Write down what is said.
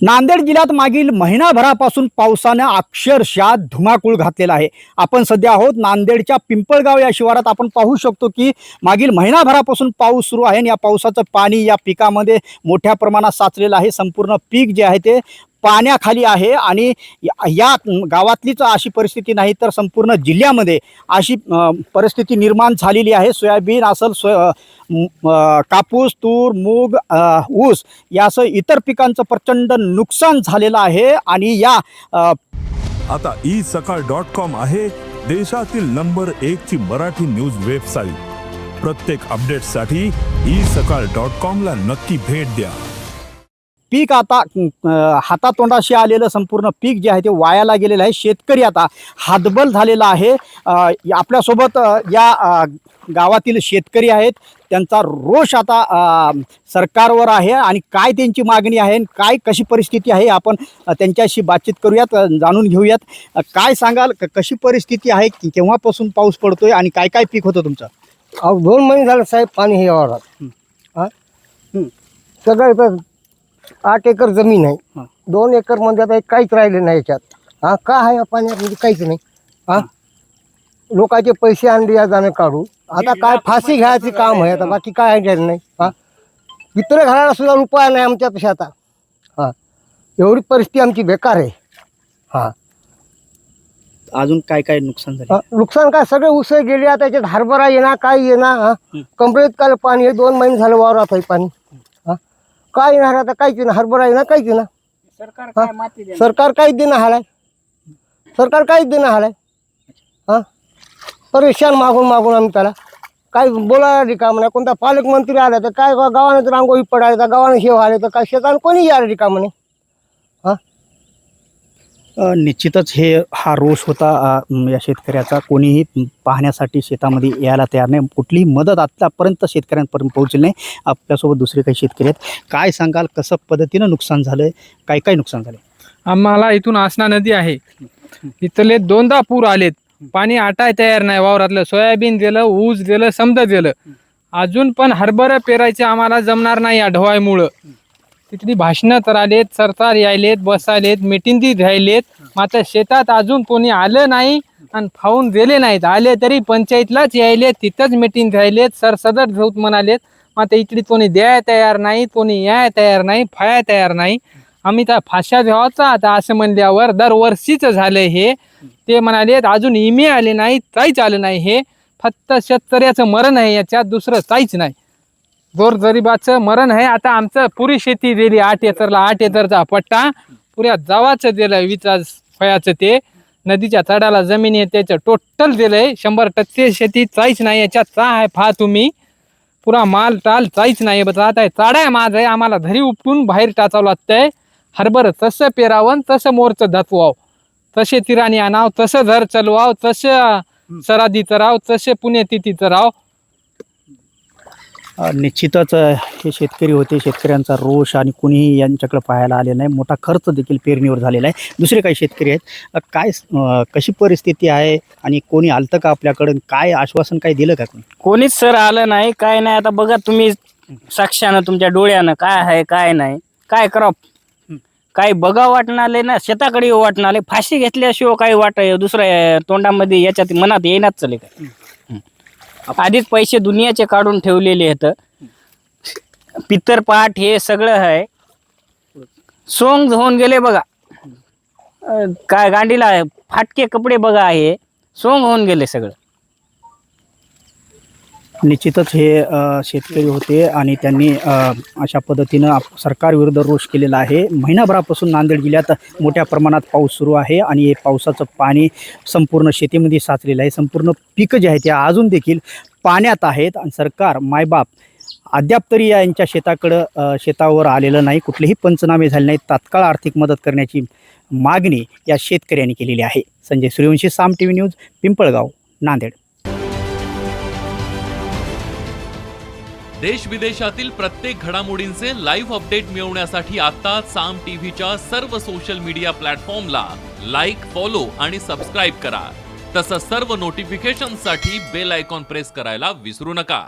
नांदेड जिल्ह्यात मागील महिनाभरापासून पावसाने अक्षरशः धुमाकूळ घातलेला आहे। आपण सध्या आहोत नांदेडच्या पिंपळगाव या शिवारात। आपण पाहू शकतो की मागील महिनाभरापासून पाऊस सुरू आहे आणि या पावसाचं पाणी या पिकामध्ये मोठ्या प्रमाणात साचलेलं आहे। संपूर्ण पीक जे आहे ते पाण्याखाली आहे आणि या गावातलीच अशी परिस्थिती नाही तर संपूर्ण जिल्ह्यामध्ये अशी परिस्थिती निर्माण झालेली आहे। सोयाबीन असेल, कापूस, तूर, मूग, ऊस यासह इतर पिकांचं प्रचंड नुकसान झालेलं आहे। आणि या आता isakal.com आहे देशातील नंबर 1 ची मराठी न्यूज वेबसाईट। प्रत्येक अपडेटसाठी isakal.com ला नक्की भेट द्या। पीक आता हातातोंडाशी आलेलं संपूर्ण पीक जे आहे ते वायाला गेलेलं आहे। शेतकरी आता हातबल झालेला आहे। आपल्यासोबत या गावातील शेतकरी आहेत। त्यांचा रोष आता सरकारवर आहे आणि काय त्यांची मागणी आहे, काय कशी परिस्थिती आहे, आपण त्यांच्याशी बातचीत करूयात, जाणून घेऊयात। काय सांगाल, कशी परिस्थिती आहे, केव्हापासून पाऊस पडतोय आणि काय काय पीक होतं तुमचं? 2 महिने झालं साहेब पाणी हे वावरात। सगळं 8 एकर जमीन आहे। 2 एकर मध्ये आता काहीच राहिले नाही याच्यात। का आहे पाण्यामध्ये काहीच नाही। लोकांचे पैसे आणले या जाणं काढून आता काय फाशी घ्यायचे काम आहे। आता बाकी काय घ्यायचं नाही। पित्र घालायला सुद्धा उपाय नाही आमच्यापेक्षा आता। एवढी परिस्थिती आमची बेकार आहे। अजून काय काय नुकसान झालं? नुकसान काय, सगळे उसळ गेले। आता त्याच्यात हरभरा येणार, काय येणार, कमरेत काल पाणी आहे। 2 महिने झालं वावरात आहे पाणी। काय येणार आता, काहीच येणार, हरभरा येणार, काहीच येणार। सरकार काहीच देणं हालाय, सरकार काहीच देणं हालाय। परेशान मागून मागून आम्ही त्याला काय बोलायला रिकाम नाही। कोणता पालकमंत्री आला तर काय गावाने तर रांगोळी पडायला, तर गावाने शेव आले तर काय शेताने कोणी यायला रिकाम नाही। निश्चितच हा रोष होता या शेतकऱ्याचा। कोणीही पाहण्यासाठी शेतामध्ये यायला तयार नाही, कुठलीही मदत आतापर्यंत शेतकऱ्यांपर्यंत पोहोचली नाही। आपल्यासोबत दुसरे काही शेतकरी आहेत। काय सांगाल, कसं पद्धतीनं नुकसान झालंय, काय काय नुकसान झालंय? आम्हाला इथून आसना नदी आहे, इथले 2दा पूर आलेत। पाणी आटाय तयार नाही। वावरातलं सोयाबीन दिलं, ऊस दिलं, समजा दिलं, अजून पण हरभरा पेरायचे आम्हाला जमणार नाही या ढवाळीमुळं। तिथली भाषणं तर आलेत, सरकार यायलेत, बसायलेत, मिटिंगी राहिलेत, मात्र शेतात अजून कोणी आलं नाही आणि फावून दिले नाहीत। आले तरी पंचायतलाच यायलेत, तिथंच मिटिंग राहिलेत, सदर घेऊत म्हणालेत, मात्र इकडे कोणी द्याय तयार नाही, कोणी याय तयार नाही, फाया तयार नाही। आम्ही त्या फाशा घ्यावाचा आता असं म्हणल्यावर दरवर्षीच झालं हे। ते म्हणालेत अजून इमे आले नाही, काहीच आलं नाही। हे फक्त शेतकऱ्याचं मरण आहे, याच्यात दुसरं काहीच नाही। गोरगरिबाचं मरण आहे। आता आमचं पुरी शेती दिली 8 एकरला, 8 एकरचा पट्टा पुऱ्या जावाचं दिलं, विचार फयाचं ते नदीच्या तडाला जमीन आहे त्याचं टोटल दिलंय। 100% शेती काहीच नाही, याच्यात का आहे फा तुम्ही पुरा माल टाल काहीच नाही। बस आता चाडा आहे माझं, आम्हाला घरी उपटून बाहेर टाचावं लागतंय। हरभर तसं पेरावं, तसं मोरचं धतवाव, तसे तिराणी आणाव, तसं घर चलवाव, तसं सरादी चराव, तसे पुण्यतिथी चराव। निश्चितच हे शेतकरी होते। शेतकऱ्यांचा रोष आणि कुणीही यांच्याकडे पाहायला आले नाही। मोठा खर्च देखील पेरणीवर झालेला आहे। दुसरे काही शेतकरी आहेत, काय कशी परिस्थिती आहे आणि कोणी आलतं का आपल्याकडे, काय आश्वासन काय दिलं का? कोणीच सर आलं नाही, काय नाही। आता बघा तुम्ही साक्षानं तुमच्या डोळ्यानं काय आहे काय नाही, काय करा, काय बघा वाटणाले ना, शेताकडे वाटणाले। फाशी घेतल्याशिवाय काही वाट दुसऱ्या तोंडामध्ये याच्यात मनात येईनाच चले काय। आधीच पैसे दुनियाचे काढून ठेवलेले आहेत, पित्तरपाठ हे सगळं आहे। सोंग होऊन गेले बघा, काय गांडीला फाटके कपडे बघा, हे सोंग होऊन गेले सगळं। निश्चितच हे शेतकरी होते आणि त्यांनी अशा पद्धतीनं सरकारविरुद्ध रोष केलेला आहे। महिनाभरापासून नांदेड जिल्ह्यात मोठ्या प्रमाणात पाऊस सुरू आहे आणि हे पावसाचं पाणी संपूर्ण शेतीमध्ये साचलेलं आहे। संपूर्ण पिकं जे आहेत ते अजून देखील पाण्यात आहेत आणि सरकार मायबाप अद्याप तरी यांच्या शेतावर आलेलं नाही, कुठलेही पंचनामे झाले नाहीत। तात्काळ आर्थिक मदत करण्याची मागणी या शेतकऱ्यांनी केलेली आहे। संजय सूर्यवंशी, साम TV न्यूज, पिंपळगाव, नांदेड। देश विदेशातील प्रत्येक घडामोडींचे लाईव्ह अपडेट मिळवण्यासाठी आता साम टीव्हीच्या सर्व सोशल मीडिया प्लॅटफॉर्मला लाईक, फॉलो आणि सबस्क्राईब करा। तसंच सर्व नोटिफिकेशनसाठी बेल आयकॉन प्रेस करायला विसरू नका।